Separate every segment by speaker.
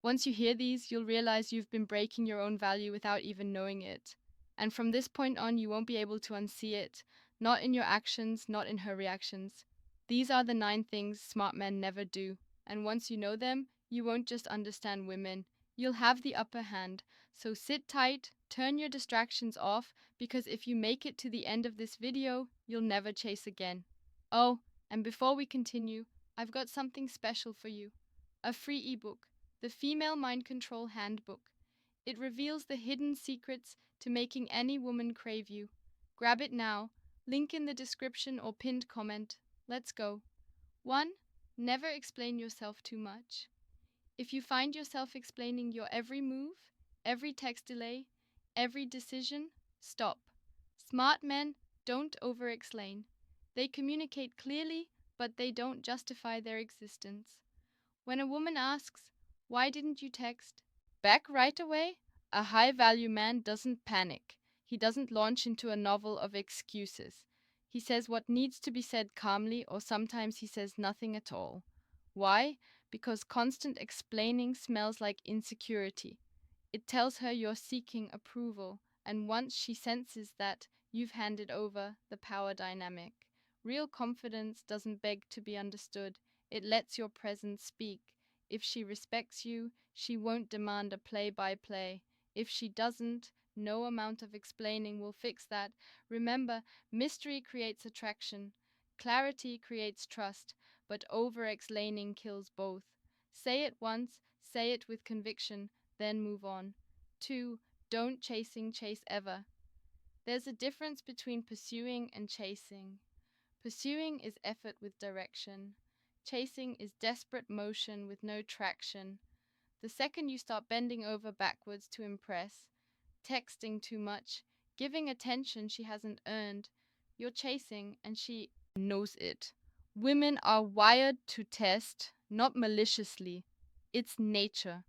Speaker 1: Once you hear these, you'll realize you've been breaking your own value without even knowing it. And from this point on, you won't be able to unsee it. Not in your actions, not in her reactions. These are the 9 things smart men never do. And once you know them, you won't just understand women. You'll have the upper hand. So sit tight, turn your distractions off, because if you make it to the end of this video, you'll never chase again. Oh, and before we continue, I've got something special for you. A free ebook. The Female Mind Control Handbook. It reveals the hidden secrets to making any woman crave you. Grab it now. Link in the description or pinned comment. Let's go. 1. Never explain yourself too much. If you find yourself explaining your every move, every text delay, every decision, stop. Smart men don't over-explain. They communicate clearly, but they don't justify their existence. When a woman asks, "Why didn't you text back right away?" a high value man doesn't panic. He doesn't launch into a novel of excuses. He says what needs to be said calmly, or sometimes he says nothing at all. Why? Because constant explaining smells like insecurity. It tells her you're seeking approval, and once she senses that, you've handed over the power dynamic. Real confidence doesn't beg to be understood, it lets your presence speak. If she respects you, she won't demand a play-by-play. If she doesn't, no amount of explaining will fix that. Remember, mystery creates attraction. Clarity creates trust, but over-explaining kills both. Say it once, say it with conviction, then move on. 2. Don't chase ever. There's a difference between pursuing and chasing. Pursuing is effort with direction. Chasing is desperate motion with no traction. The second you start bending over backwards to impress, texting too much, giving attention she hasn't earned, you're chasing and she knows it. Women are wired to test, not maliciously. It's nature.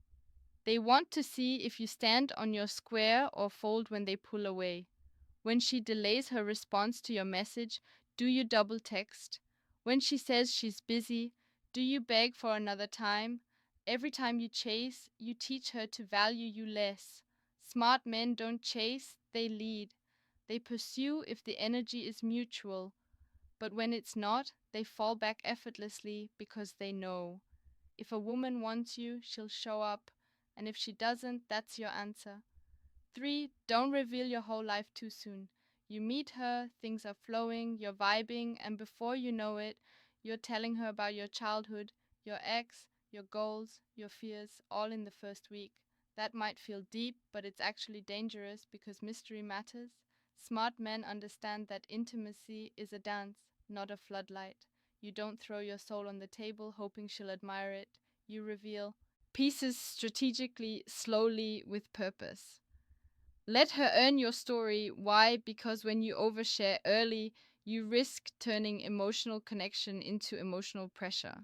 Speaker 1: They want to see if you stand on your square or fold when they pull away. When she delays her response to your message, do you double text? When she says she's busy, do you beg for another time? Every time you chase, you teach her to value you less. Smart men don't chase, they lead. They pursue if the energy is mutual, but when it's not, they fall back effortlessly because they know. If a woman wants you, she'll show up, and if she doesn't, that's your answer. 3. Don't reveal your whole life too soon. You meet her, things are flowing, you're vibing, and before you know it, you're telling her about your childhood, your ex, your goals, your fears, all in the first week. That might feel deep, but it's actually dangerous because mystery matters. Smart men understand that intimacy is a dance, not a floodlight. You don't throw your soul on the table hoping she'll admire it. You reveal pieces strategically, slowly, with purpose. Let her earn your story. Why? Because when you overshare early, you risk turning emotional connection into emotional pressure.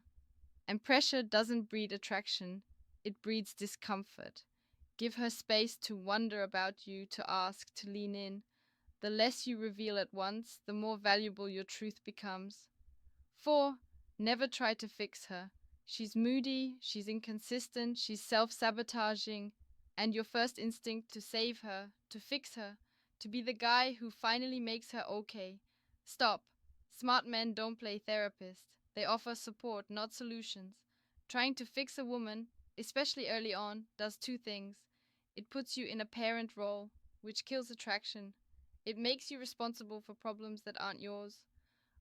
Speaker 1: And pressure doesn't breed attraction, it breeds discomfort. Give her space to wonder about you, to ask, to lean in. The less you reveal at once, the more valuable your truth becomes. 4. Never try to fix her. She's moody, she's inconsistent, she's self-sabotaging, and your first instinct to save her, to fix her, to be the guy who finally makes her okay. Stop. Smart men don't play therapist. They offer support, not solutions. Trying to fix a woman, especially early on, does 2 things. It puts you in a parent role, which kills attraction. It makes you responsible for problems that aren't yours.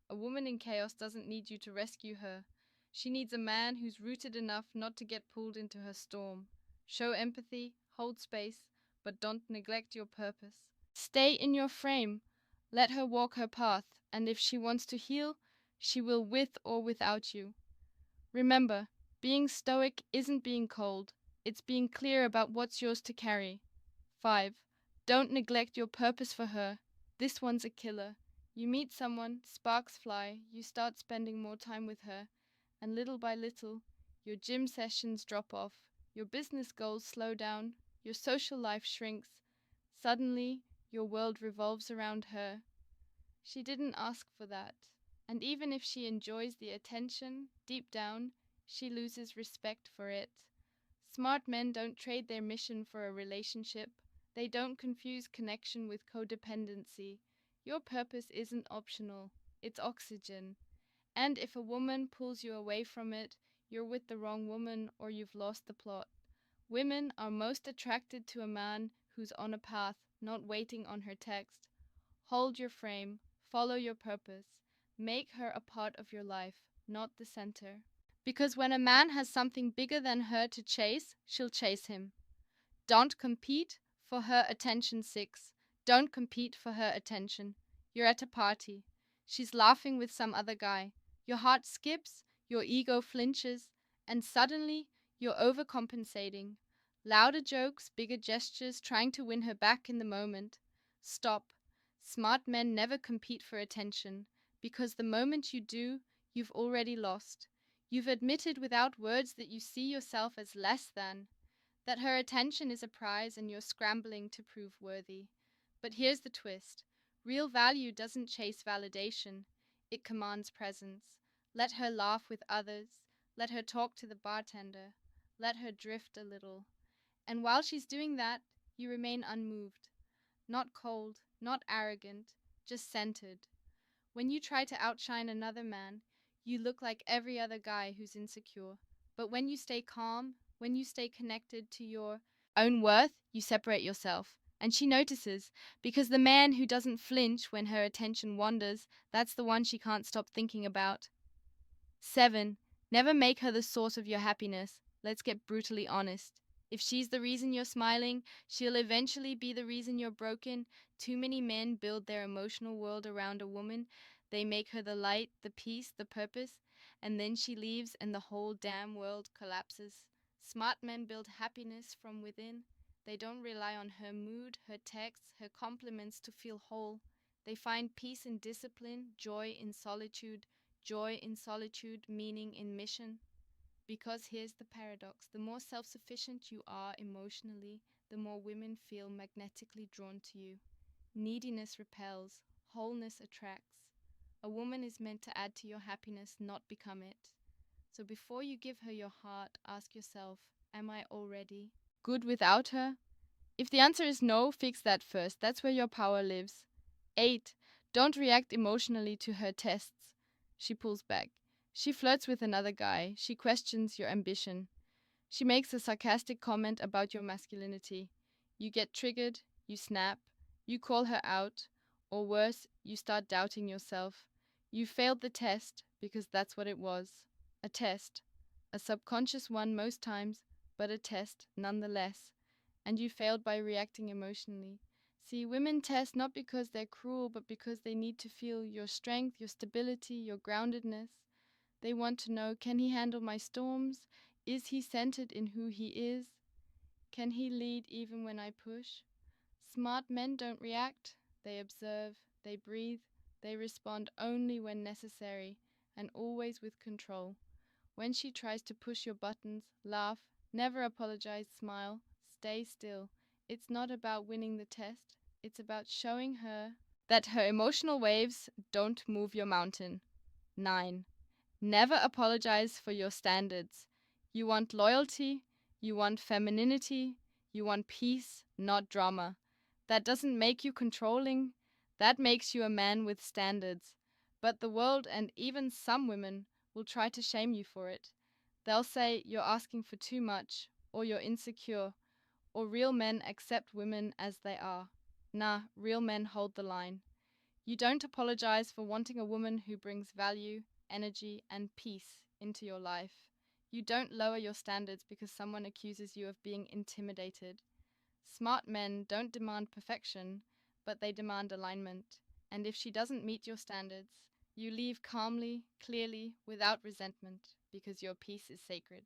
Speaker 1: A woman in chaos doesn't need you to rescue her. She needs a man who's rooted enough not to get pulled into her storm. Show empathy, hold space, but don't neglect your purpose. Stay in your frame. Let her walk her path, and if she wants to heal, she will with or without you. Remember, being stoic isn't being cold. It's being clear about what's yours to carry. 5. Don't neglect your purpose for her. This one's a killer. You meet someone, sparks fly, you start spending more time with her, and little by little, your gym sessions drop off, your business goals slow down, your social life shrinks. Suddenly, your world revolves around her. She didn't ask for that. And even if she enjoys the attention, deep down, she loses respect for it. Smart men don't trade their mission for a relationship. They don't confuse connection with codependency. Your purpose isn't optional, it's oxygen. And if a woman pulls you away from it, you're with the wrong woman or you've lost the plot. Women are most attracted to a man who's on a path, not waiting on her text. Hold your frame, follow your purpose, make her a part of your life, not the center. Because when a man has something bigger than her to chase, she'll chase him. Don't compete for her attention, six. Don't compete for her attention. You're at a party. She's laughing with some other guy. Your heart skips, your ego flinches, and suddenly you're overcompensating. Louder jokes, bigger gestures, trying to win her back in the moment. Stop. Smart men never compete for attention, because the moment you do, you've already lost. You've admitted without words that you see yourself as less than, that her attention is a prize and you're scrambling to prove worthy. But here's the twist: real value doesn't chase validation, it commands presence. Let her laugh with others, let her talk to the bartender, let her drift a little. And while she's doing that, you remain unmoved, not cold, not arrogant, just centered. When you try to outshine another man, you look like every other guy who's insecure. But when you stay calm, when you stay connected to your own worth, you separate yourself. And she notices, because the man who doesn't flinch when her attention wanders, that's the one she can't stop thinking about. 7. Never make her the source of your happiness. Let's get brutally honest. If she's the reason you're smiling, she'll eventually be the reason you're broken. Too many men build their emotional world around a woman. They make her the light, the peace, the purpose, and then she leaves and the whole damn world collapses. Smart men build happiness from within. They don't rely on her mood, her texts, her compliments to feel whole. They find peace in discipline, joy in solitude, meaning in mission. Because here's the paradox: the more self sufficient you are emotionally, the more women feel magnetically drawn to you. Neediness repels, wholeness attracts. A woman is meant to add to your happiness, not become it. So before you give her your heart, ask yourself: am I already good without her? If the answer is no, fix that first. That's where your power lives. 8. Don't react emotionally to her tests. She pulls back. She flirts with another guy. She questions your ambition. She makes a sarcastic comment about your masculinity. You get triggered, you snap, you call her out, or worse, you start doubting yourself. You failed the test because that's what it was: a test. A subconscious one most times, but a test nonetheless. And you failed by reacting emotionally. See, women test not because they're cruel, but because they need to feel your strength, your stability, your groundedness. They want to know, can he handle my storms? Is he centered in who he is? Can he lead even when I push? Smart men don't react. They observe, they breathe, they respond only when necessary, and always with control. When she tries to push your buttons, laugh, never apologize, smile, stay still. It's not about winning the test, it's about showing her that her emotional waves don't move your mountain. 9. Never apologize for your standards. You want loyalty, you want femininity, you want peace, not drama. That doesn't make you controlling, that makes you a man with standards. But the world, and even some women, will try to shame you for it. They'll say you're asking for too much, or you're insecure, or real men accept women as they are. Nah, real men hold the line. You don't apologize for wanting a woman who brings value, energy, and peace into your life. You don't lower your standards because someone accuses you of being intimidated. Smart men don't demand perfection, but they demand alignment. And if she doesn't meet your standards, you leave calmly, clearly, without resentment, because your peace is sacred.